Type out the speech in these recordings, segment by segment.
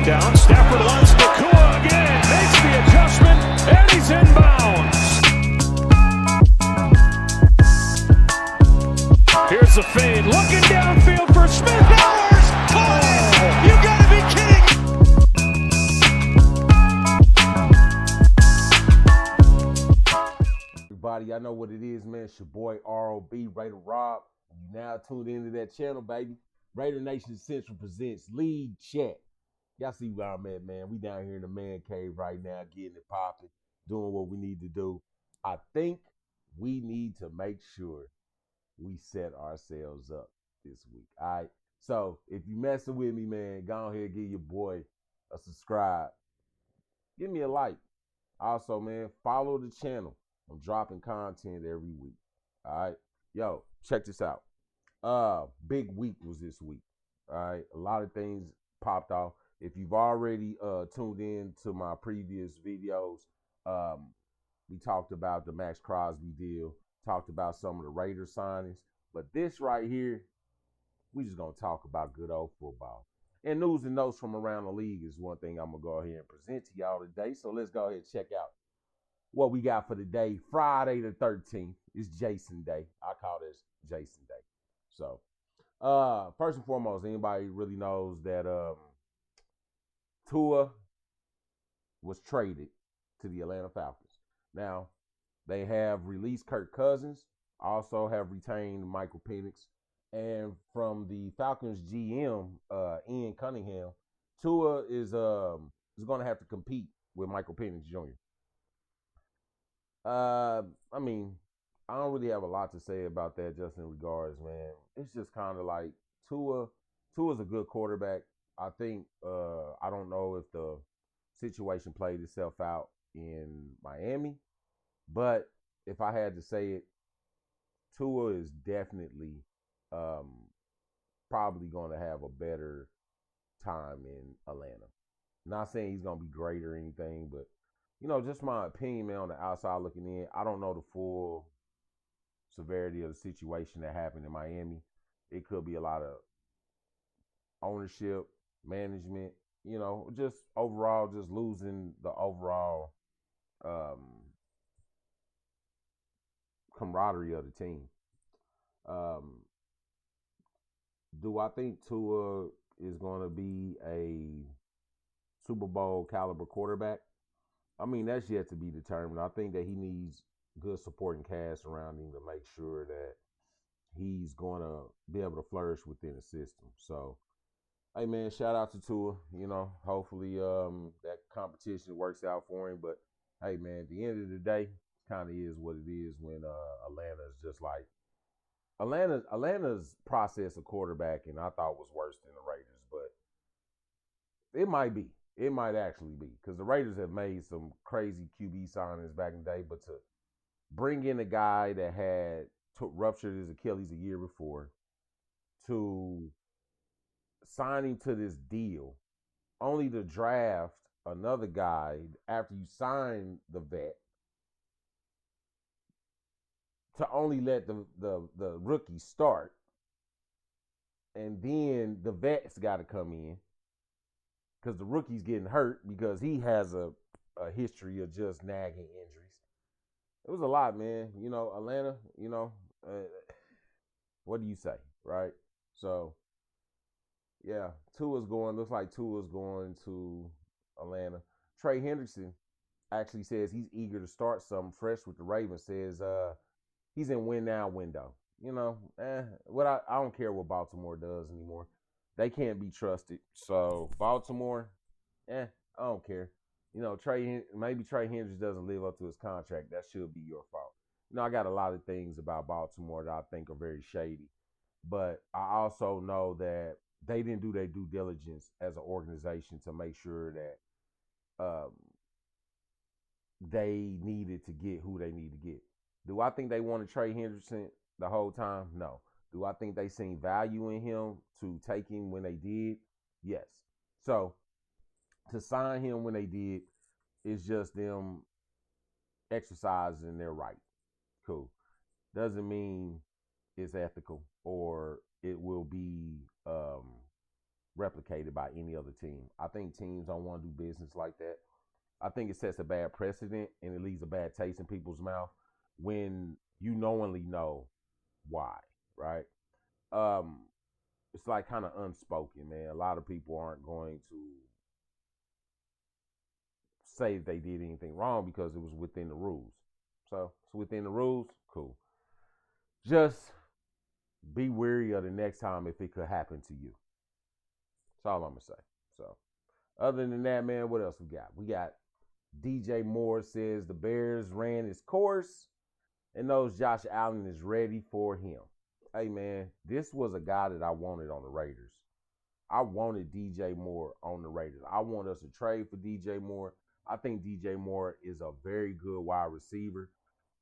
down. Stafford wants Nakua again. Makes the adjustment, and he's inbounds. Here's the fade. Looking downfield for Smith. Powers caught it. You gotta be kidding. Everybody, I know what it is, man. It's your boy ROB, Raider Rob. You now tuned into that channel, baby. Raider Nation Central presents Lead Chat. Y'all see where I'm at, man. We down here in the man cave right now, getting it popping, doing what we need to do. I think we need to make sure we set ourselves up this week, all right? So if you messing with me, man, go ahead, give your boy a subscribe. Give me a like. Also, man, follow the channel. I'm dropping content every week, all right? Yo, check this out. Big week was this week, all right? A lot of things popped off. If you've already tuned in to my previous videos, we talked about the Max Crosby deal, talked about some of the Raiders signings, but this right here, we just gonna talk about good old football. And news and notes from around the league is one thing I'm gonna go ahead and present to y'all today. So let's go ahead and check out what we got for today. Friday the 13th is Jason Day. I call this Jason Day. So first and foremost, anybody really knows that Tua was traded to the Atlanta Falcons. Now, they have released Kirk Cousins, also have retained Michael Penix, and from the Falcons GM, Ian Cunningham, Tua is going to have to compete with Michael Penix Jr. I mean, I don't really have a lot to say about that just in regards, man. It's just kind of like Tua's a good quarterback. I think, I don't know if the situation played itself out in Miami, but if I had to say it, Tua is definitely probably going to have a better time in Atlanta. Not saying he's going to be great or anything, but, you know, just my opinion, man, on the outside looking in. I don't know the full severity of the situation that happened in Miami. It could be a lot of ownership, management, you know, just overall, just losing the overall camaraderie of the team. Do I think Tua is going to be a Super Bowl caliber quarterback? I mean, that's yet to be determined. I think that he needs good supporting cast around him to make sure that he's going to be able to flourish within the system. So, hey, man, shout out to Tua. You know, hopefully that competition works out for him. But, hey, man, at the end of the day, kind of is what it is when Atlanta's just like Atlanta's process of quarterbacking I thought was worse than the Raiders, but it might be. It might actually be because the Raiders have made some crazy QB signings back in the day, but to bring in a guy that had ruptured his Achilles a year before, to sign him to this deal, only to draft another guy after you sign the vet, to only let the rookie start, and then the vet's got to come in because the rookie's getting hurt because he has a history of just nagging injuries. It was a lot, man. You know, Atlanta, you know, what do you say, right? So, yeah, looks like Tua's going to Atlanta. Trey Hendrickson actually says he's eager to start something fresh with the Ravens, says he's in win now window. You know, I don't care what Baltimore does anymore. They can't be trusted. So Baltimore, I don't care. You know, maybe Trey Hendricks doesn't live up to his contract. That should be your fault. You know, I got a lot of things about Baltimore that I think are very shady. But I also know that they didn't do their due diligence as an organization to make sure that they needed to get who they need to get. Do I think they wanted Trey Hendrickson the whole time? No. Do I think they seen value in him to take him when they did? Yes. So to sign him when they did is just them exercising their right. Cool. Doesn't mean it's ethical or it will be replicated by any other team. I think teams don't want to do business like that. I think it sets a bad precedent and it leaves a bad taste in people's mouth when you knowingly know why, right? Um, it's like kind of unspoken, man. A lot of people aren't going to say they did anything wrong because it was within the rules. So it's within the rules, cool. Just be wary of the next time if it could happen to you. That's all I'm gonna say. So other than that, man, what else we got? We got DJ Moore says the Bears ran its course and knows Josh Allen is ready for him. Hey man, this was a guy that I wanted on the Raiders. I wanted DJ Moore on the Raiders. I want us to trade for DJ Moore. I think DJ Moore is a very good wide receiver.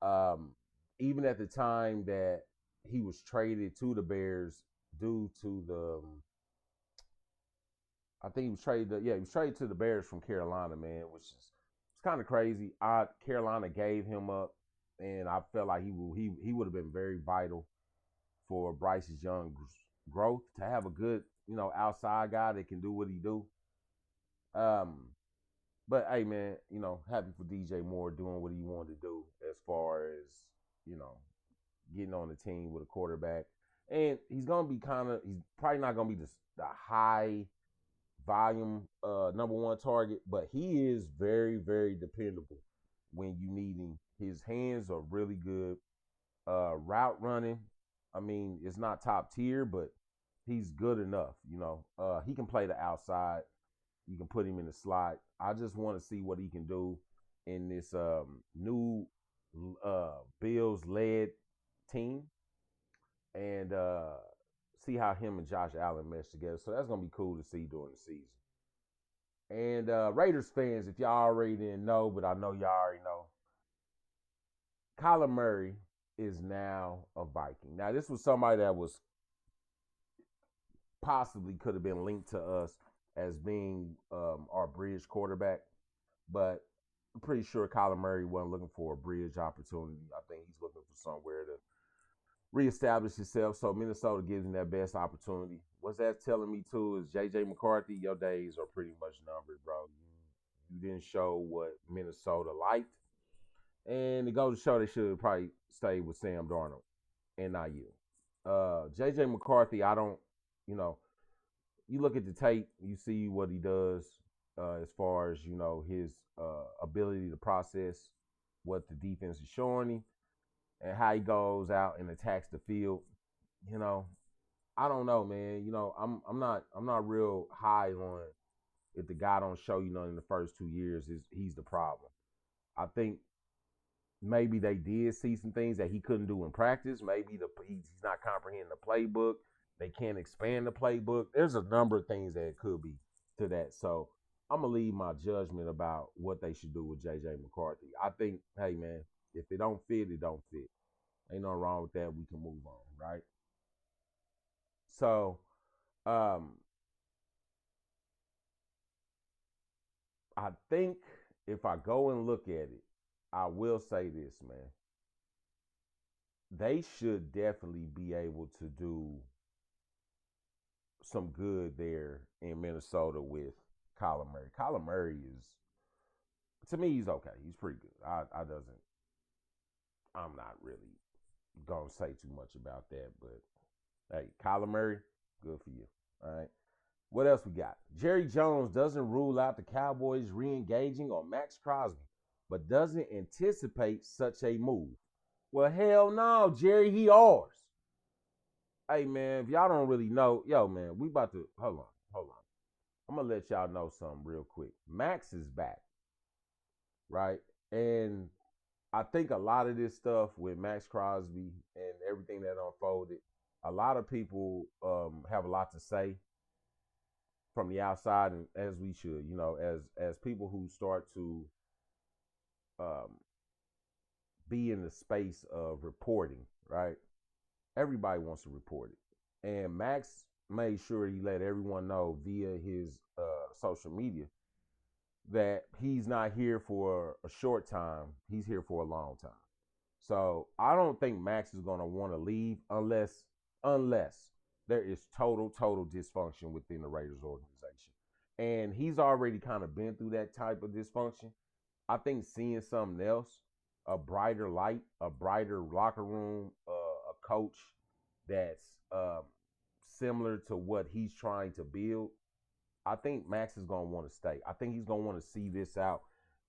Um, Even at the time that he was traded to the Bears due to the, I think he was traded. He was traded to the Bears from Carolina, man, which is it's kind of crazy. Carolina gave him up, and I felt like he would have been very vital for Bryce Young's growth to have a good, outside guy that can do what he do. But hey, man, happy for DJ Moore doing what he wanted to do as far as you know getting on the team with a quarterback, and he's probably not gonna be the high volume number one target, but he is very, very dependable when you need him. His hands are really good. Route running, I mean, it's not top tier, but he's good enough. He can play the outside. You can put him in the slot. I just want to see what he can do in this new Bills-led team, and see how him and Josh Allen mesh together. So that's gonna be cool to see during the season. And Raiders fans, if y'all already didn't know, but I know y'all already know, Kyler Murray is now a Viking. Now, this was somebody that was possibly could have been linked to us as being our bridge quarterback, but I'm pretty sure Kyler Murray wasn't looking for a bridge opportunity. I think he's looking for somewhere to reestablish himself. So Minnesota gives him that best opportunity. What's that telling me too is J.J. McCarthy, your days are pretty much numbered, bro. You didn't show what Minnesota liked. And it goes to show they should probably stay with Sam Darnold and not you. J.J. McCarthy, I don't, you look at the tape, you see what he does as far as, his ability to process what the defense is showing him and how he goes out and attacks the field. I don't know, man. I'm not real high on if the guy don't show you nothing in the first 2 years, he's the problem. I think maybe they did see some things that he couldn't do in practice. Maybe he's not comprehending the playbook. They can't expand the playbook. There's a number of things that it could be to that. So I'm gonna leave my judgment about what they should do with JJ McCarthy. I think, hey man, if it don't fit, it don't fit. Ain't nothing wrong with that. We can move on, right? So, I think if I go and look at it, I will say this, man. They should definitely be able to do some good there in Minnesota with Kyler Murray. Kyler Murray is, to me, he's okay. He's pretty good. I'm not really gonna say too much about that, but hey, Kyler Murray, good for you. All right. What else we got? Jerry Jones doesn't rule out the Cowboys re-engaging on Max Crosby, but doesn't anticipate such a move. Well, hell no, Jerry, he ours. Hey, man, if y'all don't really know, yo, man, we about to, hold on. I'm going to let y'all know something real quick. Max is back, right? And I think a lot of this stuff with Max Crosby and everything that unfolded, a lot of people have a lot to say from the outside, and as we should, as people who start to be in the space of reporting, right? Everybody wants to report it. And Max made sure he let everyone know via his social media that he's not here for a short time. He's here for a long time. So I don't think Max is going to want to leave unless There is total dysfunction within the Raiders organization. And he's already kind of been through that type of dysfunction. I think seeing something else, a brighter light, a brighter locker room, a coach that's similar to what he's trying to build, I think Max is going to want to stay. I think he's going to want to see this out.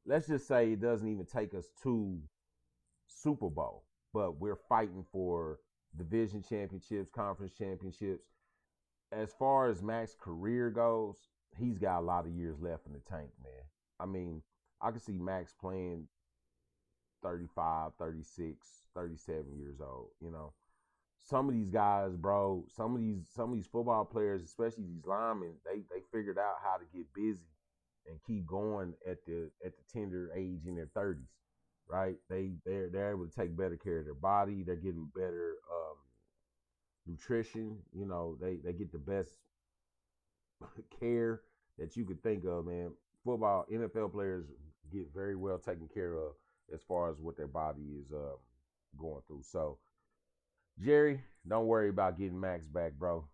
Let's just say it doesn't even take us to Super Bowl, but we're fighting for division championships, conference championships. As far as Max's career goes, he's got a lot of years left in the tank, man. I mean, I can see Max playing 35, 36, 37 years old, you know. Some of these guys, bro, some of these football players, especially these linemen, they figured out how to get busy and keep going at the tender age in their 30s, right? They're able to take better care of their body. They're getting better nutrition. You know, they get the best care that you could think of, man. Football, NFL players get very well taken care of as far as what their body is going through. So, Jerry, don't worry about getting Max back, bro.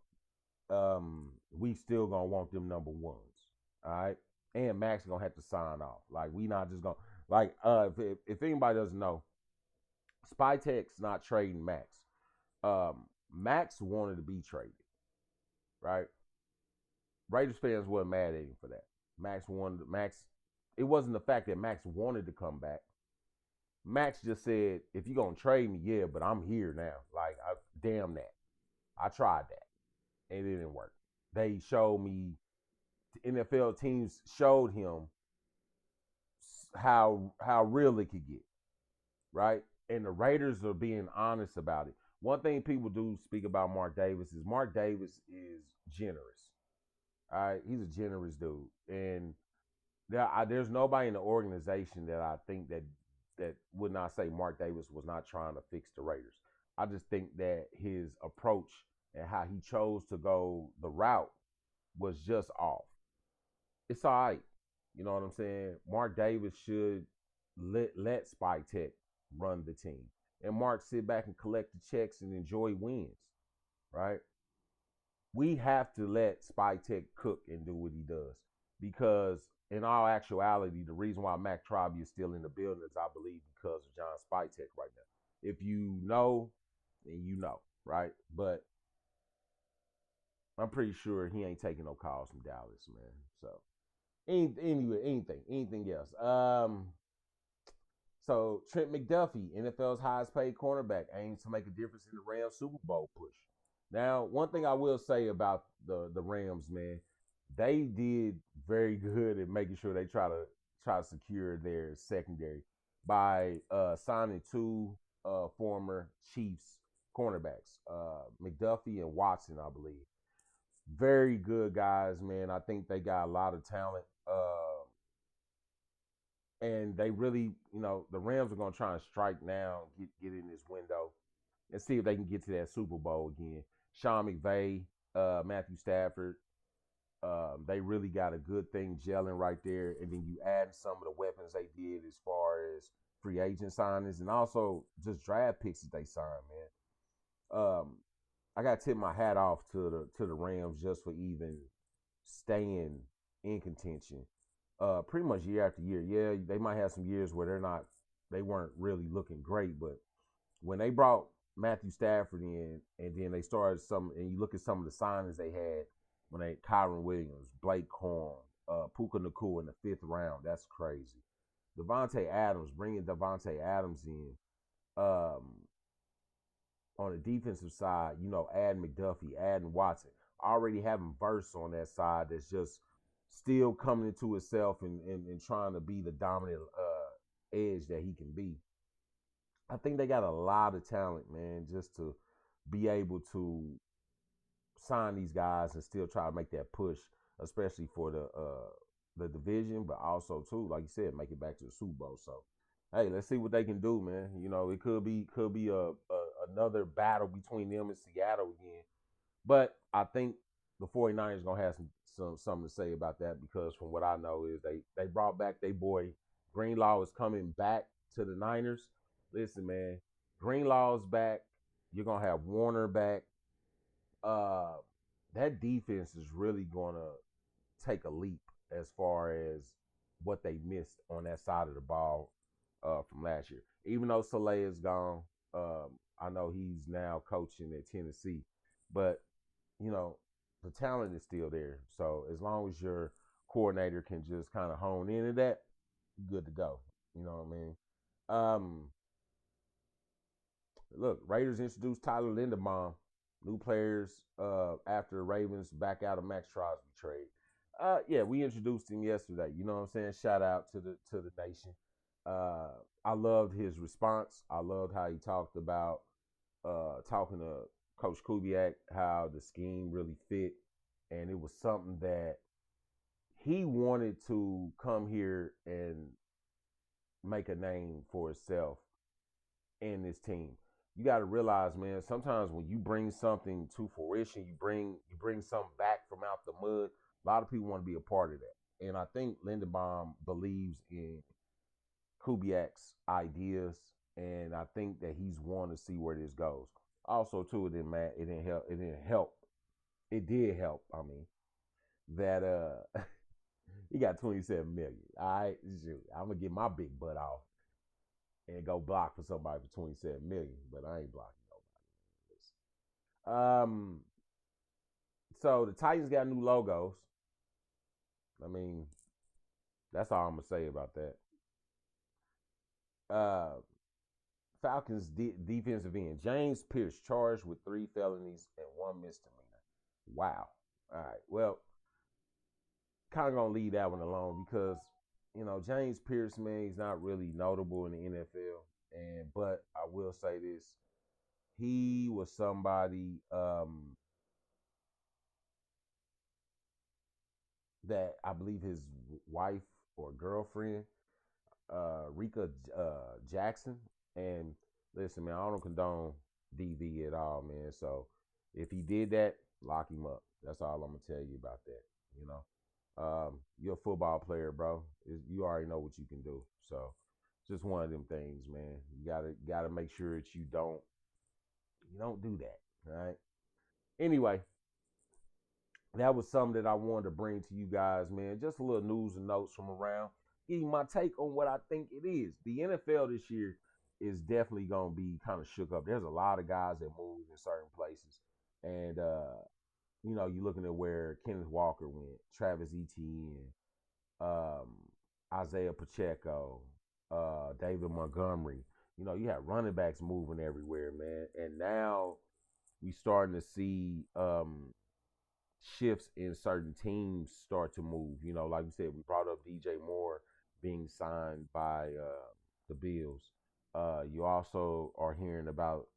We still gonna want them number ones, all right? And Max gonna have to sign off. Like we not just gonna like if anybody doesn't know, Spytek's not trading Max. Max wanted to be traded, right? Raiders fans weren't mad at him for that. Max wanted Max. It wasn't the fact that Max wanted to come back. Max just said, "If you're gonna trade me, yeah, but I'm here now. Like, damn that. I tried that, and it didn't work. They showed me. NFL teams showed him how real it could get, right? And the Raiders are being honest about it. One thing people do speak about Mark Davis is Mark Davis is generous. All right, he's a generous dude, and there's nobody in the organization that I think that would not say Mark Davis was not trying to fix the Raiders. I just think that his approach and how he chose to go the route was just off. It's all right. You know what I'm saying? Mark Davis should let Spike Tech run the team. And Mark sit back and collect the checks and enjoy wins, right? We have to let Spike Tech cook and do what he does. Because in all actuality, the reason why Mac Trobby is still in the building is I believe because of John Spike Tech right now. If you know, then you know, right? But I'm pretty sure he ain't taking no calls from Dallas, man. So anyway, anything else. So Trent McDuffie, NFL's highest paid cornerback, aims to make a difference in the Rams Super Bowl push. Now, one thing I will say about the Rams, man, they did very good at making sure they try to secure their secondary by signing two former Chiefs cornerbacks, McDuffie and Watson, I believe. Very good guys, man. I think they got a lot of talent. And they really, you know, the Rams are going to try and strike now, get in this window, and see if they can get to that Super Bowl again. Sean McVay, Matthew Stafford, they really got a good thing gelling right there. And then you add some of the weapons they did as far as free agent signings and also just draft picks that they signed, man. I got to tip my hat off to the Rams just for even staying in contention. Pretty much year after year. Yeah, they might have some years where they weren't really looking great, but when they brought Matthew Stafford in, and then they started and you look at some of the signings they had when Kyron Williams, Blake Corn, Puka Nakua in the 5th round. That's crazy. Bringing Devontae Adams in, on the defensive side, you know, adding McDuffie, adding Watson, already having Verse on that side that's just still coming into itself and trying to be the dominant edge that he can be. I think they got a lot of talent, man, just to be able to sign these guys and still try to make that push, especially for the division, but also too, like you said, make it back to the Super Bowl. So, hey, let's see what they can do, man. You know, it could be another battle between them and Seattle again. But I think the 49ers going to have something to say about that, because from what I know is they brought back their boy. Greenlaw is coming back to the Niners. Listen, man, Greenlaw's back. You're going to have Warner back. uh, that defense is really gonna take a leap as far as what they missed on that side of the ball from last year. Even though Soleil is gone, I know he's now coaching at Tennessee, but you know the talent is still there. So as long as your coordinator can just kind of hone into that, you're good to go. You know what I mean? Um, Look, Raiders introduced Tyler Linderbaum, new players after the Ravens back out of Max Crosby trade. Yeah, we introduced him yesterday. You know what I'm saying? Shout out to the nation. Uh, I loved his response. I loved how he talked about talking to Coach Kubiak, how the scheme really fit, and it was something that he wanted to come here and make a name for himself in this team. You got to realize, man, sometimes when you bring something to fruition, you bring something back from out the mud. A lot of people want to be a part of that, and I think Lindenbaum believes in Kubiak's ideas, and I think that he's wanting to see where this goes. Also, too, it didn't matter. It didn't help. It didn't help. It did help. I mean, that he got 27 million. All right, shoot, I'm gonna get my big butt off and go block for somebody for 27 million, but I ain't blocking nobody. So the Titans got new logos. I mean, that's all I'm gonna say about that. Uh, Falcons defensive end James Pierce charged with 3 felonies and 1 misdemeanor. Wow. All right. Well, kind of gonna leave that one alone because James Pierce, man, he's not really notable in the NFL. But I will say this: he was somebody that I believe his wife or girlfriend, Rika Jackson. And listen, man, I don't condone DV at all, man. So if he did that, lock him up. That's all I'm gonna tell you about that. You know, you're a football player, bro. You already know what you can do. So just one of them things, man. You gotta make sure that you don't do that. All right. Anyway, that was something that I wanted to bring to you guys, man. Just a little news and notes from around. Give you my take on what I think it is. The NFL this year is definitely going to be kind of shook up. There's a lot of guys that moved in certain places. And, you're looking at where Kenneth Walker went, Travis Etienne, um, Isaiah Pacheco, David Montgomery. You have running backs moving everywhere, man. And now we starting to see shifts in certain teams start to move. Like we said, we brought up DJ Moore being signed by the Bills. You also are hearing about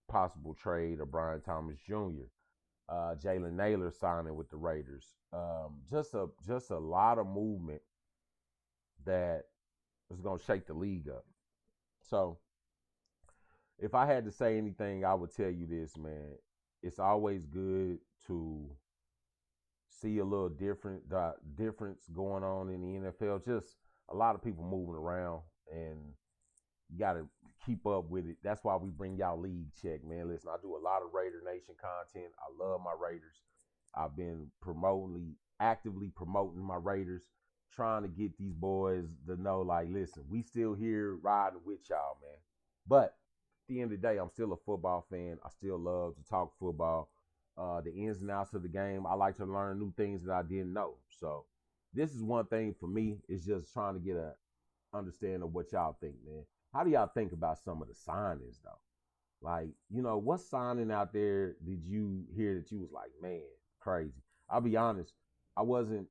possible trade of Brian Thomas Jr., Jalen Naylor signing with the Raiders. Just a lot of movement that is going to shake the league up. So, if I had to say anything, I would tell you this, man. It's always good to see a little difference going on in the NFL. Just a lot of people moving around, and you got to keep up with it. That's why we bring y'all League Check, man. Listen, I do a lot of Raider Nation content. I love my Raiders. I've been actively promoting my Raiders, trying to get these boys to know, like, listen, we still here riding with y'all, man. But at the end of the day, I'm still a football fan. I still love to talk football. The ins and outs of the game. I like to learn new things that I didn't know. So this is one thing for me, is just trying to get a understanding of what y'all think, man. How do y'all think about some of the signings though? Like, what signing out there did you hear that you was like, man, crazy? I'll be honest, I wasn't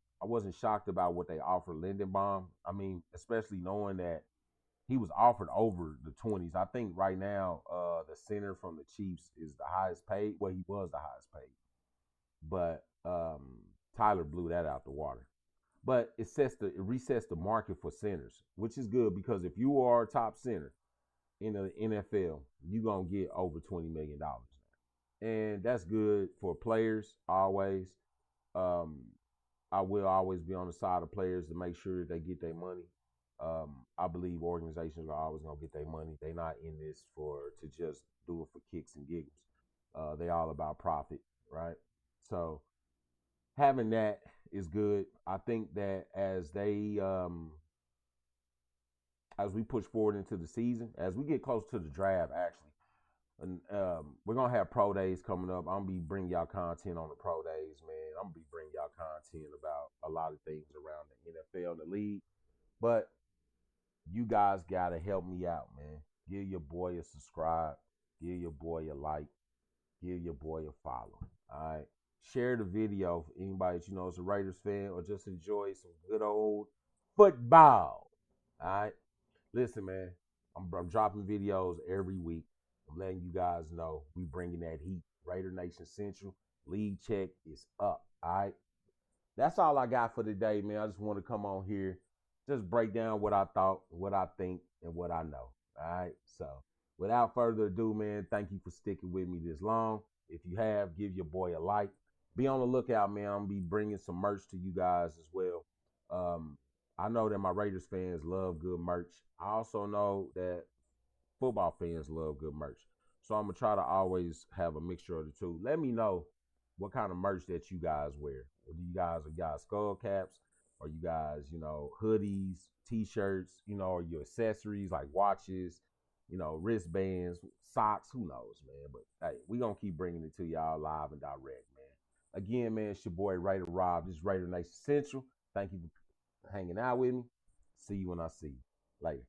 shocked about what they offered Lindenbaum. I mean, especially knowing that he was offered over the 20s. I think right now, the center from the Chiefs is the highest paid. Well, he was the highest paid, but Tyler blew that out the water. But it resets the market for centers, which is good because if you are a top center in the NFL, you're gonna get over $20 million now, and that's good for players always. Um, I will always be on the side of players to make sure that they get their money. I believe organizations are always gonna get their money. They're not in this to just do it for kicks and giggles. They all about profit. right? So having that is good. I think that as we push forward into the season, as we get close to the draft, actually, and we're gonna have pro days coming up. I'm gonna be bringing y'all content on the pro days, man. I'm gonna be bringing y'all content about a lot of things around the NFL and the league. But you guys gotta help me out, man. Give your boy a subscribe. Give your boy a like. Give your boy a follow. All right. Share the video for anybody that you know is a Raiders fan or just enjoy some good old football. All right. Listen, man. I'm dropping videos every week. I'm letting you guys know we bringing that heat. Raider Nation Central league check is up. All right. That's all I got for today, man. I just want to come on here, just break down what I thought, what I think, and what I know. All right. So without further ado, man, thank you for sticking with me this long. If you have, give your boy a like. Be on the lookout, man. I'm gonna be bringing some merch to you guys as well. Um, I know that my Raiders fans love good merch. I also know that football fans love good merch. So I'm gonna try to always have a mixture of the two. Let me know what kind of merch that you guys wear. Do you guys skull caps? Or you guys, hoodies, t-shirts, or your accessories like watches, wristbands, socks, who knows, man. But hey, we gonna keep bringing it to y'all live and direct, man. Again, man, it's your boy Raider Rob. This is Raider Nation Central. Thank you for hanging out with me. See you when I see you. Later.